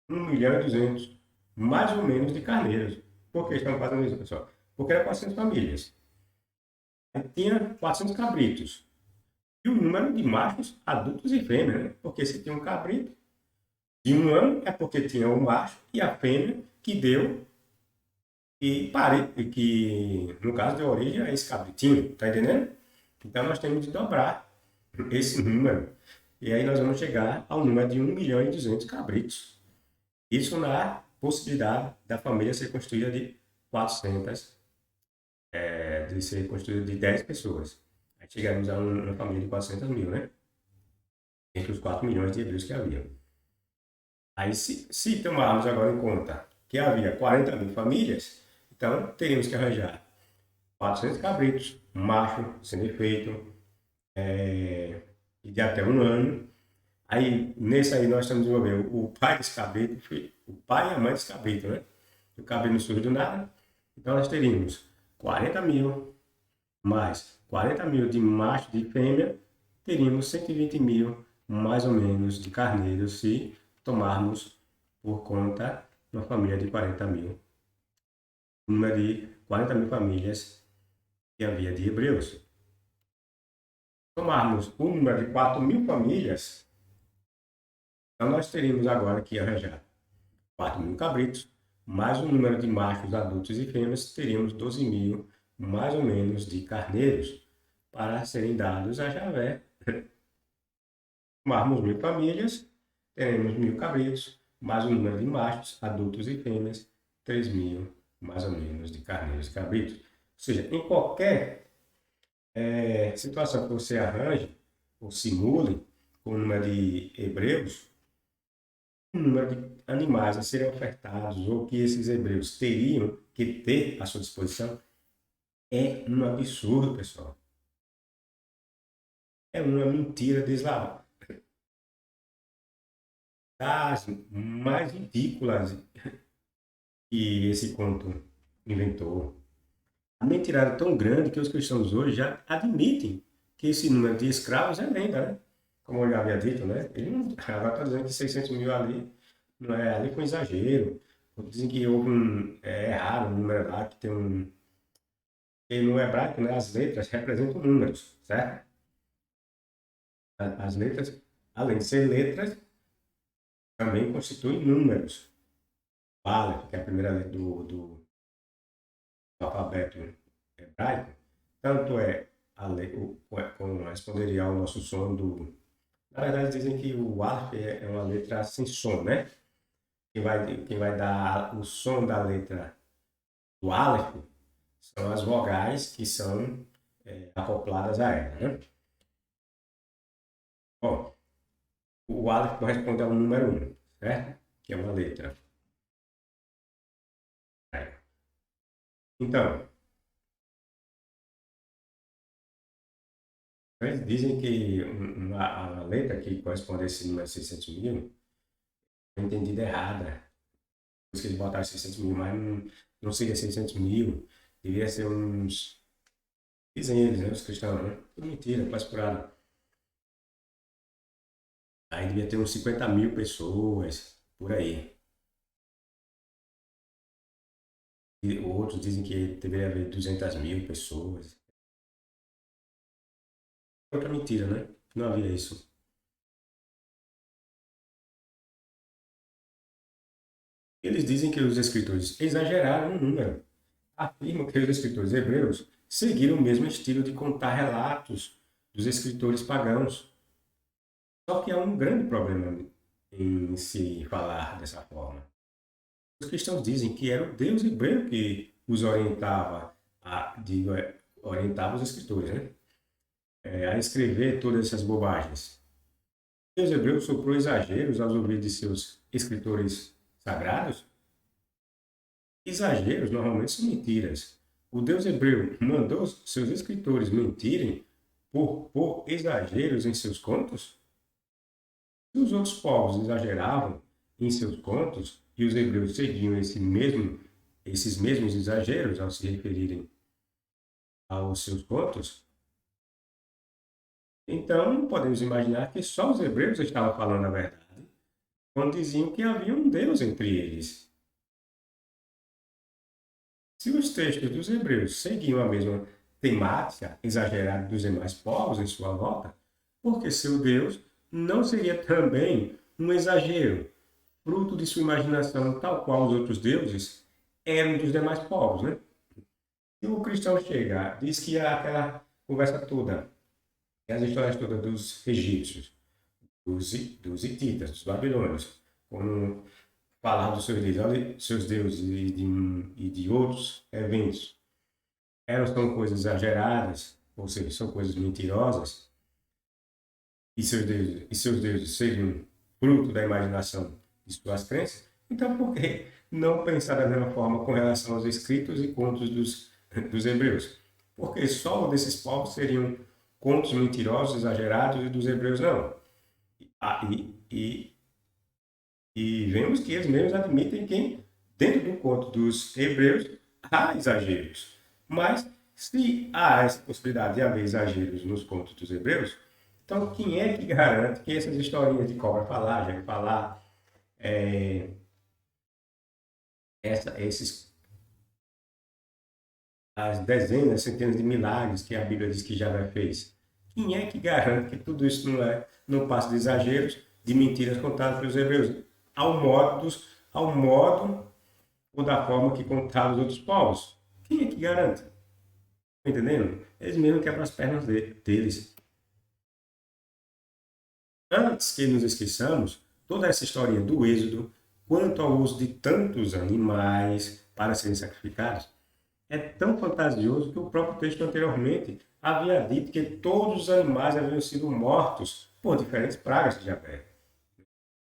1.200.000, mais ou menos, de carneiros. Por que estamos fazendo isso, pessoal? Porque era 400 famílias. Aí tinha 400 cabritos. E o número de machos adultos e fêmeas, né? Porque se tinha um cabrito de 1 ano, é porque tinha o macho e a fêmea que deu que no caso deu origem a esse cabritinho, tá entendendo? Então nós temos de dobrar esse número. E aí nós vamos chegar ao número de 1.200.000 cabritos. Isso na possibilidade da família ser construída de 400, de ser construída de 10 pessoas. Aí chegamos a uma família de 400 mil, né? Entre os 4 milhões de hebreus que havia. Aí, se tomarmos agora em conta que havia 40 mil famílias, então teríamos que arranjar 400 cabritos, macho, sem defeito, e de até 1 ano. Aí, nesse aí, nós estamos desenvolvendo o pai desse cabrito, o pai e a mãe desse cabrito, né? O cabrito não surge do nada. Então, nós teríamos 40 mil mais 40 mil de macho de fêmea, teríamos 120 mil, mais ou menos, de carneiros se tomarmos por conta uma família de 40 mil. Número de 40 mil famílias que havia de hebreus. Tomarmos o número de 4 mil famílias, então nós teríamos agora que arranjar 4 mil cabritos, mais o número de machos adultos e fêmeas, teríamos 12 mil, mais ou menos, de carneiros para serem dados a Javé. Tomarmos 1.000 famílias, teremos 1.000 cabritos, mais o número de machos adultos e fêmeas, 3.000, mais ou menos, de carneiros e cabritos. Ou seja, em qualquer situação que você arranje ou simule com o número de hebreus, o número de animais a serem ofertados ou que esses hebreus teriam que ter à sua disposição é um absurdo, pessoal. É uma mentira deslavada. Das mais ridículas que esse conto inventou. A mentirada é tão grande que os cristãos hoje já admitem que esse número de escravos é lenda, né? Como eu já havia dito, né? Ele não, agora está dizendo que 600 mil ali, não é, ali com exagero. Dizem que houve errado um número lá, que tem um... E no hebraico, né, as letras representam números, certo? As letras, além de ser letras, também constituem números. Aleph, que é a primeira letra do alfabeto hebraico, tanto é corresponderia ao nosso som do. Na verdade, dizem que o Aleph é uma letra sem som, né? Quem vai dar o som da letra do Aleph são as vogais que são acopladas a ela, né? Bom, o Aleph corresponde ao número 1, certo? Que é uma letra. Então, eles dizem que a letra que corresponde a esse número 600 mil foi entendida errada. Por isso que eles botaram 600 mil, mas não seria 600 mil, devia ser uns. Dizem eles, né, os cristãos, né? Tudo mentira, quase curado. Aí devia ter uns 50 mil pessoas, por aí. E outros dizem que deveria haver 200 mil pessoas. Outra mentira, né? Não havia isso. Eles dizem que os escritores exageraram no número. Afirmam que os escritores hebreus seguiram o mesmo estilo de contar relatos dos escritores pagãos. Só que há um grande problema em se falar dessa forma. Os cristãos dizem que era o Deus hebreu que os orientava, orientava os escritores, né? A escrever todas essas bobagens. O Deus hebreu soprou exageros aos ouvidos de seus escritores sagrados. Exageros normalmente são mentiras. O Deus hebreu mandou seus escritores mentirem por exageros em seus contos? Se os outros povos exageravam em seus contos e os hebreus seguiam esses mesmos exageros ao se referirem aos seus contos, então podemos imaginar que só os hebreus estavam falando a verdade quando diziam que havia um Deus entre eles. Se os textos dos hebreus seguiam a mesma temática exagerada dos demais povos em sua nota, porque seu Deus não seria também um exagero, fruto de sua imaginação, tal qual os outros deuses eram dos demais povos, né? Se o cristão chega, diz que aquela conversa toda, as histórias todas dos egípcios, dos hititas, dos babilônios, como falar dos seus deuses e de outros eventos, são coisas exageradas, ou seja, são coisas mentirosas, e seus deuses seriam fruto da imaginação de suas crenças, então por que não pensar da mesma forma com relação aos escritos e contos dos hebreus? Porque só um desses povos seriam contos mentirosos, exagerados, e dos hebreus não. Ah, e vemos que eles mesmos admitem que, dentro do conto dos hebreus, há exageros. Mas, se há essa possibilidade de haver exageros nos contos dos hebreus, então quem é que garante que essas historinhas de cobra falar, já que falar, esses as dezenas, centenas de milagres que a Bíblia diz que Javé fez, quem é que garante que tudo isso não passa de exageros, de mentiras contadas pelos hebreus, ao modo ou da forma que contavam os outros povos? Quem é que garante? Tá entendendo? Eles mesmo quebram as pernas deles. Antes que nos esqueçamos, toda essa historinha do Êxodo, quanto ao uso de tantos animais para serem sacrificados, é tão fantasioso que o próprio texto anteriormente havia dito que todos os animais haviam sido mortos por diferentes pragas de Javé.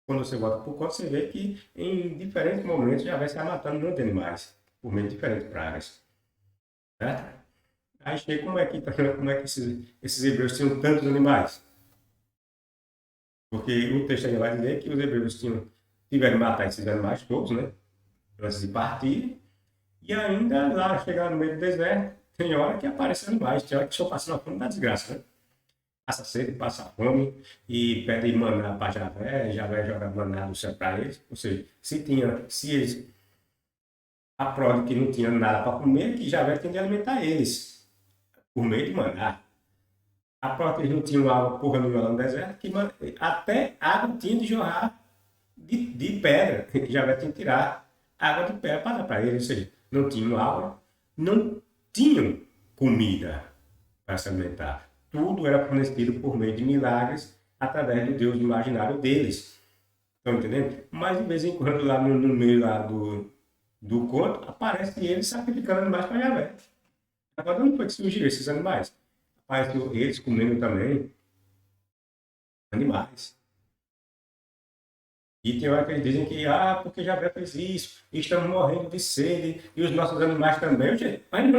Quando você volta por conta, você vê que em diferentes momentos Javé está matando muitos animais por meio de diferentes pragas. Certo? Aí chega como é que esses hebreus tinham tantos animais. Porque o texto ainda vai dizer que os hebreus tiveram que matar esses animais todos, né? Antes de partir. E ainda lá, chegar no meio do deserto, tem hora que aparecem animais, tem hora que estão passando a fome da desgraça, né? Passa sede, passa fome e pede maná para Javé, Javé joga maná do céu para eles. Ou seja, se eles, a prova que não tinha nada para comer, que Javé tem de alimentar eles, por meio de maná. A prova que eles não tinham água porra nenhuma lá no deserto, que até água tinha de jorrar de pedra, que Javé tinha que tirar água de pedra para dar para eles. Ou seja, não tinham água, não tinham comida para se alimentar. Tudo era fornecido por meio de milagres através do Deus imaginário deles. Estão entendendo? Mas de vez em quando, lá no meio lá do conto, aparece eles sacrificando animais para Javé. Agora, onde foi que surgiram esses animais? Apareceu eles comendo também animais. E tem hora que eles dizem que, porque Javé fez isso, e estamos morrendo de sede, e os nossos animais também. Gente, mas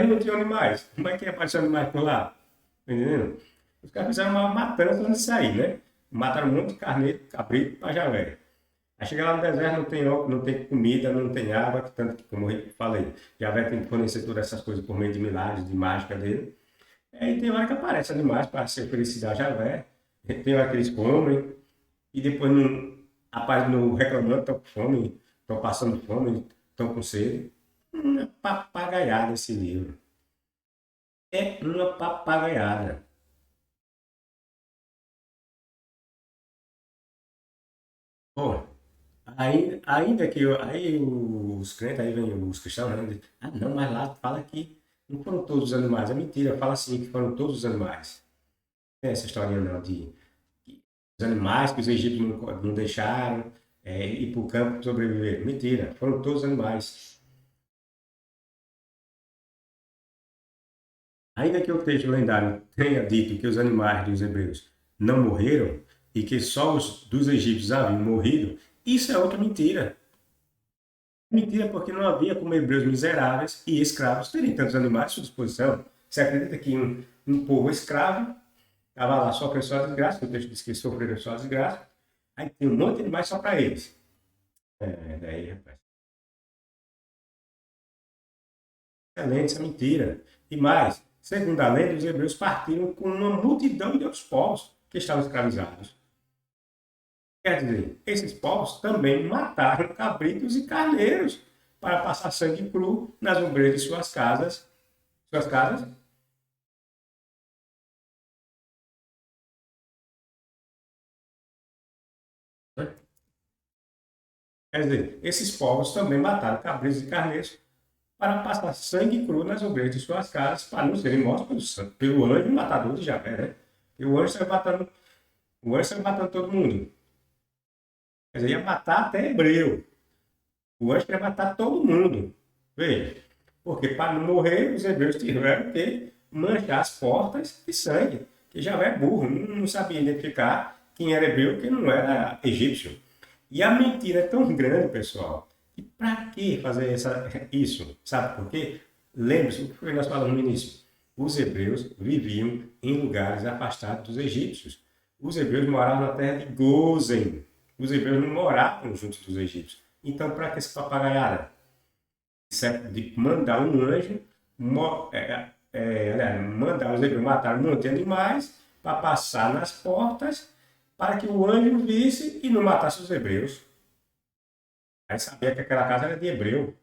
não tinha animais. Como é que apareceu animais por lá? Tá entendendo? Os caras fizeram uma matança antes de sair, né? Mataram um monte de carneiro, cabrito para Javé. Aí chega lá no deserto, não tem comida, não tem água, tanto que, como eu falei, Javé tem que fornecer todas essas coisas por meio de milagres, de mágica dele. Aí tem hora que aparece animais para ser oferecido a Javé, tem hora que eles comem, e depois não, rapaz, não reclamando, estão com fome, estão passando fome, estão com sede. Uma papagaiada esse livro. É uma papagaiada. Bom, ainda que aí os crentes, aí vem os cristãos, né, dizem, ah, não, mas lá fala que não foram todos os animais. É mentira, fala assim que foram todos os animais. Não tem essa historinha não, de que os animais que os egípcios não deixaram ir para o campo sobreviver. Mentira, foram todos os animais. Ainda que o texto lendário tenha dito que os animais dos hebreus não morreram e que só os dos egípcios haviam morrido, isso é outra mentira. Mentira, porque não havia como hebreus miseráveis e escravos terem tantos animais à sua disposição. Você acredita que um povo escravo estava lá sofrendo só desgraça, o texto diz que eles sofreram só desgraça, aí tem um monte de animais só para eles. Daí, rapaz, excelente, essa mentira. E mais, segundo a lenda, os hebreus partiram com uma multidão de outros povos que estavam escravizados. Quer dizer, esses povos também mataram cabritos e carneiros para passar sangue cru nas ombreiras de suas casas. Suas casas. Né? Quer dizer, esses povos também mataram cabritos e carneiros para passar sangue cru nas ovelhas de suas casas, para não serem mortos pelo anjo matador de Javé, né? E o anjo saiu matando todo mundo. Quer dizer, ia matar até hebreu. O anjo queria matar todo mundo. Veja, porque para não morrer, os hebreus tiveram que manchar as portas de sangue. Que Javé é burro, não sabia identificar quem era hebreu e quem não era egípcio. E a mentira é tão grande, pessoal, que para que fazer isso? Sabe por quê? Lembre-se o que nós falamos no início. Os hebreus viviam em lugares afastados dos egípcios. Os hebreus moravam na terra de Gozen. Os hebreus não moravam junto dos egípcios. Então, para que essa papagaiada? De mandar um anjo, mandar os hebreus matar um monte de animais para passar nas portas para que o anjo visse e não matasse os hebreus. Aí sabia que aquela casa era de hebreu.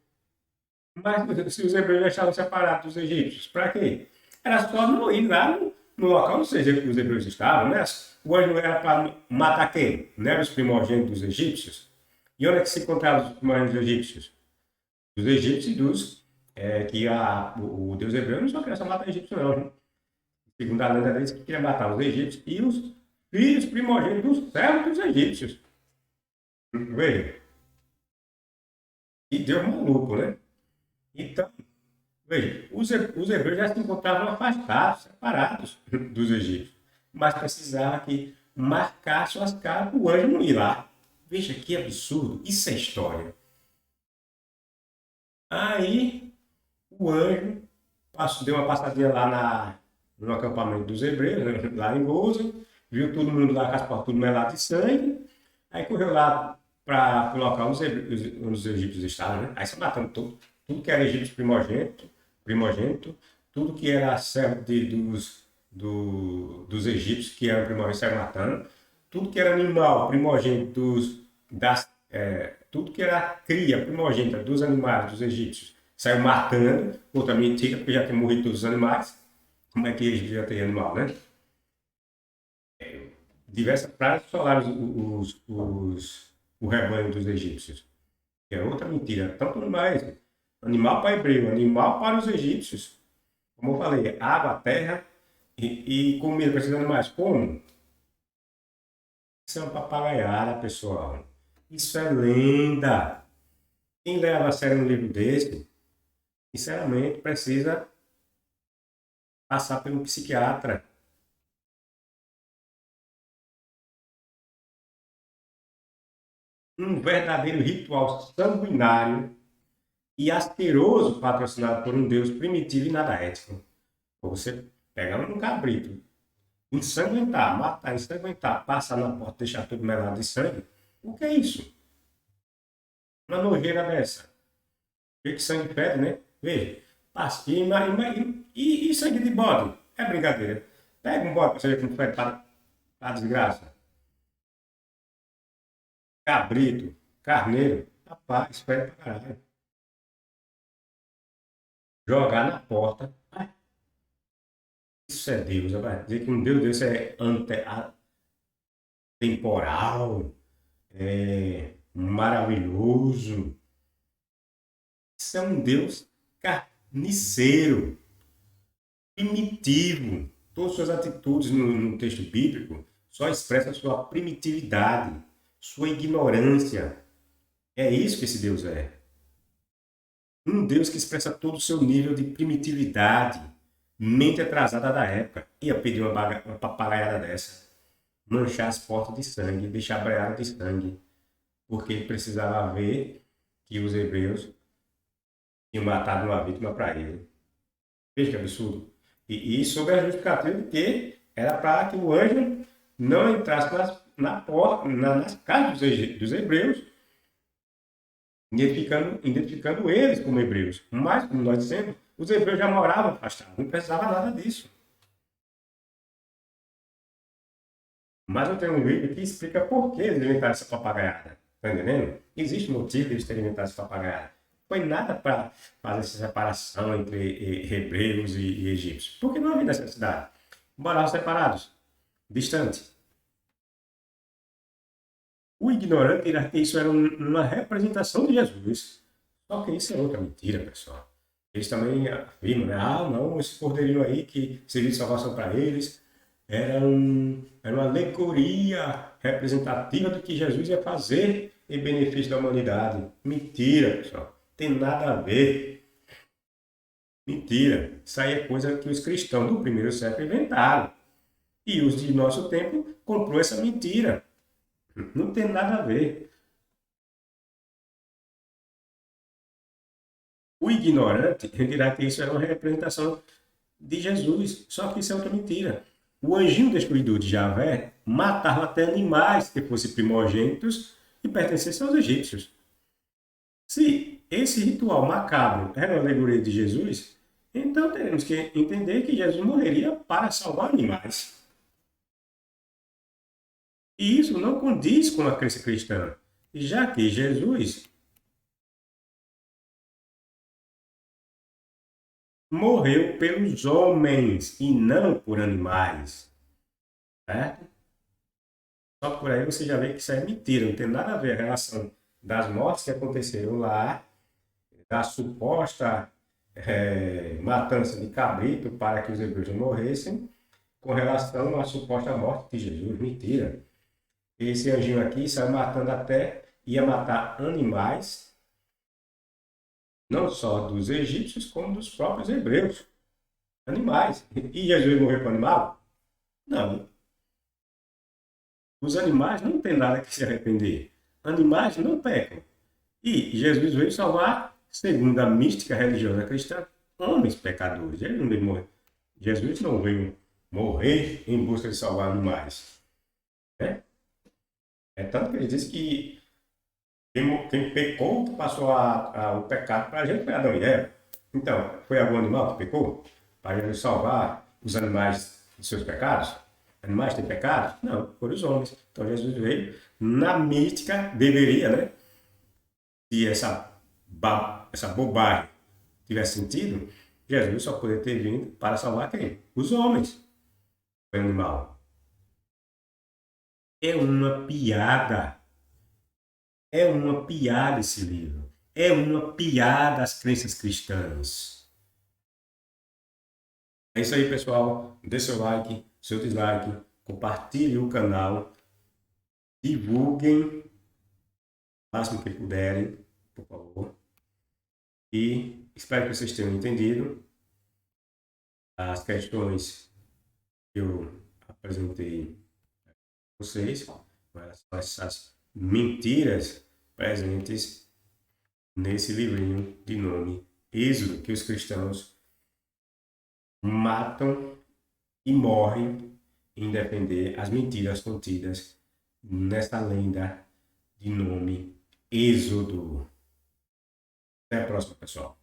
Mas se os hebreus já estavam separados dos egípcios, para quê? Era só não ir lá no local onde os hebreus estavam, né? O anjo era para matar quem? Não eram os primogênitos dos egípcios? E onde é que se encontravam os primogênitos egípcios? Dos egípcios e dos o Deus hebreu não só queria só matar egípcios, não. Né? Segundo a lenda deles, que queria matar os egípcios e os filhos primogênitos dos servos dos egípcios. Veja, e Deus maluco, né? Então, veja, os hebreus já se encontravam afastados, separados dos egípcios, mas precisavam que marcasse suas caras para o anjo não ir lá. Veja que absurdo, isso é história. Aí o anjo deu uma passadinha lá no acampamento dos hebreus, né, lá em Goza, viu todo mundo lá com as portas tudo melado de sangue, aí correu lá para o local onde os egípcios estavam, né? Aí se matando tudo que era egípcio primogênito, tudo que era servo dos egípcios que eram primogênitos saiu matando, tudo que era animal primogênito tudo que era cria primogênita dos animais dos egípcios saiu matando, outra mentira, porque já tinha morrido todos os animais. Como é que eles já tem animal, né? Diversas pragas assolaram o rebanho dos egípcios. Que é outra mentira. Tanto mais. Animal para hebreu, animal para os egípcios. Como eu falei, água, terra e comida para esses animais. Como? Isso é uma papagaiada, pessoal. Isso é lenda. Quem leva a sério um livro desse, sinceramente, precisa passar por um psiquiatra. Um verdadeiro ritual sanguinário e asqueroso patrocinado por um Deus primitivo e nada ético. Você pegar um cabrito, ensanguentar, matar, ensanguentar, passar na porta, deixar tudo melado de sangue. O que é isso? Uma nojeira dessa. Vê que sangue fede, né? Veja, passa. E sangue de bode? É brincadeira. Pega um bode para você ver como fede para a desgraça. Cabrito, carneiro, rapaz, fede pra caralho. Jogar na porta. Isso é Deus, vai dizer que um Deus desse é temporal, maravilhoso. Isso é um Deus carniceiro, primitivo. Todas suas atitudes no texto bíblico só expressam sua primitividade, sua ignorância. É isso que esse Deus é. Um Deus que expressa todo o seu nível de primitividade, mente atrasada da época. Ia pedir uma papagaiada dessa. Manchar as portas de sangue, deixar breada de sangue. Porque ele precisava ver que os hebreus tinham matado uma vítima para ele. Veja que absurdo. E sob a justificativa de que era para que o anjo não entrasse nas casas dos hebreus, identificando eles como hebreus. Mas, como nós dissemos, os hebreus já moravam afastados, não precisava nada disso. Mas eu tenho um livro que explica por que eles inventaram essa papagaiada. Está entendendo? Existe motivo de eles terem inventado essa papagaiada. Foi nada para fazer essa separação entre hebreus e egípcios. Porque não havia necessidade. Moravam separados, distantes. O ignorante dirá que isso era uma representação de Jesus. Só que isso é outra mentira, pessoal. Eles também afirmam, né? Ah, não, esse cordeirinho aí que serviu de salvação para eles era uma alegoria representativa do que Jesus ia fazer em benefício da humanidade. Mentira, pessoal. Tem nada a ver. Mentira. Isso aí é coisa que os cristãos do primeiro século inventaram. E os de nosso tempo comprou essa mentira. Não tem nada a ver. O ignorante dirá que isso era uma representação de Jesus. Só que isso é outra mentira. O anjinho destruidor de Javé matava até animais que fossem primogênitos e pertencessem aos egípcios. Se esse ritual macabro era uma alegoria de Jesus, então teremos que entender que Jesus morreria para salvar animais. E isso não condiz com a crença cristã, já que Jesus morreu pelos homens e não por animais, certo? Só por aí você já vê que isso é mentira, não tem nada a ver a relação das mortes que aconteceram lá, da suposta matança de cabrito para que os hebreus não morressem, com relação à suposta morte de Jesus. Mentira. Esse anjinho aqui saiu matando até, ia matar animais, não só dos egípcios, como dos próprios hebreus. Animais. E Jesus morreu com animal? Não. Os animais não têm nada que se arrepender. Animais não pecam. E Jesus veio salvar, segundo a mística religiosa cristã, homens pecadores. Ele não veio morrer. Jesus não veio morrer em busca de salvar animais. Né? É tanto que ele diz que quem pecou passou o pecado para a gente, foi Adão e Eva. Então, foi algum animal que pecou? Para Jesus salvar os animais de seus pecados? Animais têm pecado? Não, foram os homens. Então Jesus veio, na mística, deveria, né? Se essa bobagem tivesse sentido, Jesus só poderia ter vindo para salvar quem? Os homens. O animal. É uma piada. É uma piada esse livro. É uma piada às crenças cristãs. É isso aí, pessoal. Dê seu like, seu dislike, compartilhe o canal, divulguem o máximo que puderem, por favor. E espero que vocês tenham entendido as questões que eu apresentei a vocês, com relação a essas mentiras presentes nesse livrinho de nome Êxodo, que os cristãos matam e morrem em defender as mentiras contidas nessa lenda de nome Êxodo. Até a próxima, pessoal.